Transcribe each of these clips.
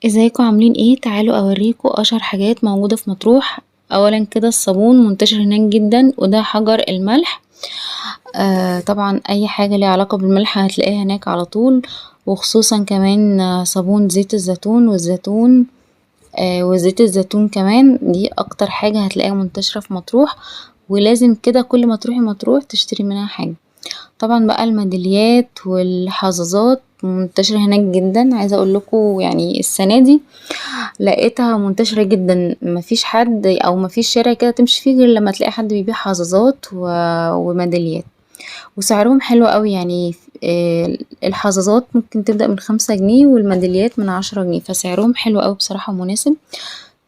ازيكم عاملين ايه؟ تعالوا اوريكم اشهر حاجات موجودة في مطروح. اولا كده الصابون منتشر هناك جدا، وده حجر الملح. طبعا اي حاجة ليها علاقة بالملح هتلاقيها هناك على طول. وخصوصا كمان صابون زيت الزيتون والزيتون. وزيت الزيتون كمان دي اكتر حاجة هتلاقيها منتشرة في مطروح. ولازم كده كل ما تروحي مطروح تشتري منها حاجة. طبعا بقى الميداليات والحظاظات منتشرة هناك جدا. عايزة اقول لكم يعني السنة دي لقيتها منتشرة جدا، مفيش حد او مفيش شارع كده تمشي فيه غير لما تلاقي حد بيبيع حظاظات وميداليات. وسعرهم حلو قوي يعني. الحظاظات ممكن تبدأ من 5 جنيه والميداليات من 10 جنيه، فسعرهم حلو قوي بصراحة ومناسب.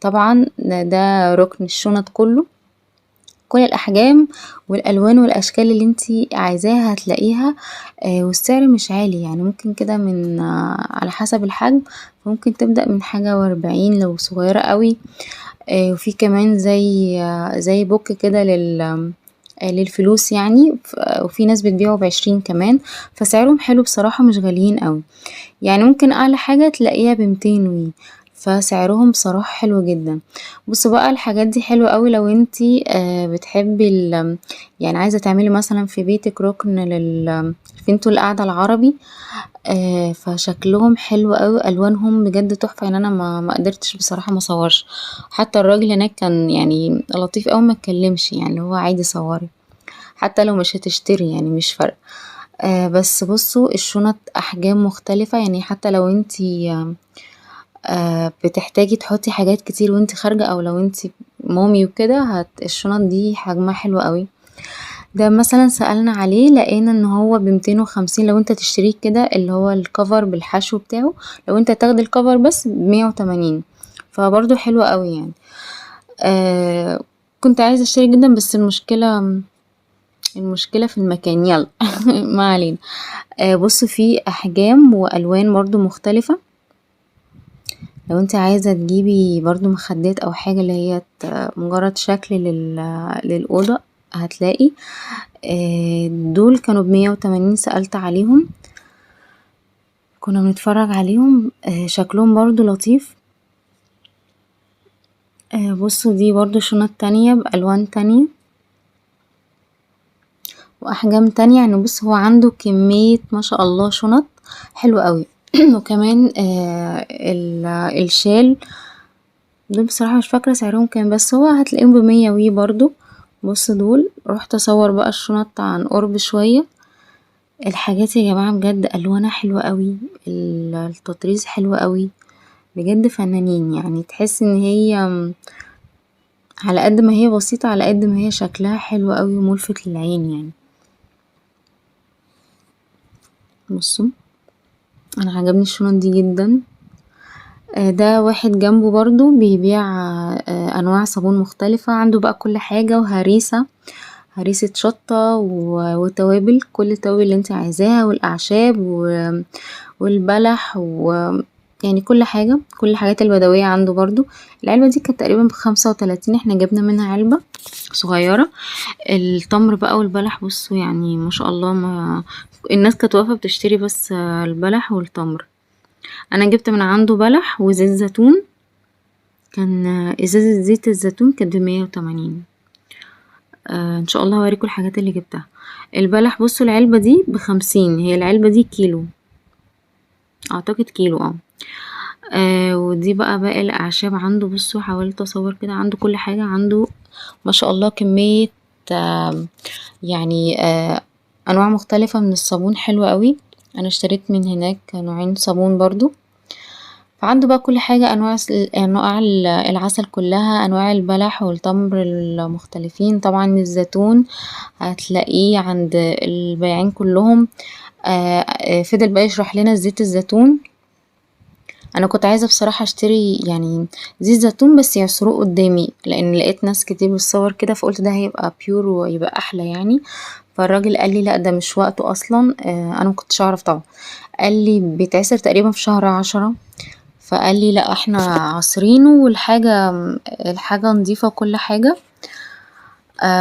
طبعا ده ركن الشنط كله، كل الأحجام والألوان والأشكال اللي انتي عايزاها هتلاقيها. والسعر مش عالي يعني، ممكن كده من على حسب الحجم. ممكن تبدأ من حاجة و40 لو صغيرة قوي. وفي كمان زي بوك كده للفلوس يعني. وفي ناس بتبيعه ب20 كمان. فسعرهم حلو بصراحة، مش غاليين قوي. يعني ممكن اعلى حاجة تلاقيها ب200 فسعرهم بصراحة حلو جدا. بصوا بقى الحاجات دي حلوة قوي لو انتي بتحبي يعني عايزة تعملي مثلا في بيتك ركن في انتوا القعدة العربي. فشكلهم حلو قوي، الوانهم بجد تحفة يعني. انا ما قدرتش بصراحة ما صورش. حتى الراجل هناك كان يعني لطيف قوي، ما اتكلمش يعني، هو عادي صوري حتى لو مش هتشتري يعني مش فارقة. بس بصوا الشنط احجام مختلفة يعني، حتى لو انتي بتحتاجي تحطي حاجات كتير وانتي خارجة، او لو انتي مامي وكده الشنط دي حجمها حلو قوي. ده مثلا سألنا عليه لقينا ان هو ب250 لو انت تشتريه كده، اللي هو الكفر بالحشو بتاعه. لو انت تاخدي الكفر بس ب180. فبرضه حلو قوي يعني. كنت عايزة اشتري جدا، بس المشكلة في المكان. يلا ما علينا. بصوا في احجام والوان برضو مختلفة. لو انت عايزة تجيبي برضو مخدات او حاجة اللي هي مجرد شكل للأوضة هتلاقي. دول كانوا ب180، سألت عليهم كنا بنتفرج عليهم. شكلهم برضو لطيف. بصوا دي برضو شنط تانية بألوان تانية وأحجام تانية يعني. بص هو عنده كمية ما شاء الله شنط حلوة قوي. وكمان الشال دول بصراحة مش فاكرة سعرهم كام، بس هو هتلاقيهم ب100 برضو. بص دول رحت اصور بقى الشنط عن قرب شوية. الحاجات يا جماعة بجد الوانها حلوة قوي، التطريز حلو قوي، بجد فنانين يعني. تحس ان هي على قد ما هي بسيطة على قد ما هي شكلها حلو قوي وملفت للعين يعني. بصوا انا عجبني الشنط دي جدا. ده واحد جنبه برضو بيبيع انواع صابون مختلفة، عنده بقى كل حاجة وهريسة، هريسة شطة وتوابل، كل التوابل اللي انت عايزاها والاعشاب والبلح يعني كل حاجة، كل الحاجات البدوية عنده برضو. العلبة دي كانت تقريبا ب35، احنا جبنا منها علبة صغيرة. التمر بقى والبلح بصوا يعني ما شاء الله، ما الناس كانت واقفة بتشتري بس البلح والتمر. انا جبت من عنده بلح وزيت زيتون، كان ازازة زيت الزيتون كانت ب180. ان شاء الله هوريكم الحاجات اللي جبتها. البلح بصوا العلبة دي ب50، هي العلبة دي كيلو، اعتقد كيلو ودي بقى باقي الاعشاب عنده. بصوا حاولت اصور كده، عنده كل حاجة عنده ما شاء الله، كمية يعني انواع مختلفة من الصابون حلوة قوي. انا اشتريت من هناك نوعين صابون برضو. فعنده بقى كل حاجة، انواع العسل كلها، انواع البلح والتمر المختلفين. طبعا الزيتون هتلاقيه عند البياعين كلهم. فضل بقى يشرح لنا زيت الزيتون. انا كنت عايزة بصراحة اشتري يعني زيت زيتون بس يعصروه قدامي، لان لقيت ناس كتير بتصور كده، فقلت ده هيبقى بيور ويبقى احلى يعني. فالراجل قال لي لا ده مش وقته اصلا. انا مكنتش اعرف طبعا. قال لي بيتعصر تقريبا في شهر 10. فقال لي لا احنا عصرينه، الحاجة نضيفة وكل حاجة.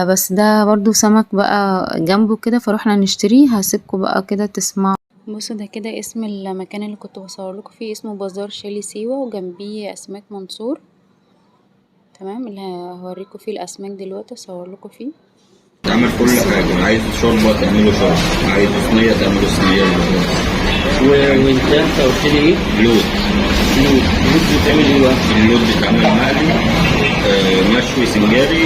بس ده برضو سمك بقى جنبه كده، فروحنا نشتريه. هسيبكم بقى كده تسمعوا بصوا ده كده اسم المكان اللي كنت بصورلكوا فيه، اسمه بازار شالي سيوة، وجنبيه اسماك منصور. تمام، اللي هوريكوا فيه الاسماك دلوقتي، اصورلكوا فيه. تعمل كل حاجة، عايز شوربة تعمله شوربة، عايز صينية تعمله صينية بالبطاطس. وانت قلت لي ايه؟ لود. اللود بتعمل ايه بقى؟ اللود بيتعمل مقلي، مشوي سنجاري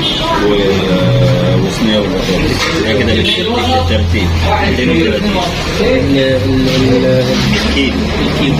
وصينية بالبطاطس. ده كده بالترتيب 230 الكيلو.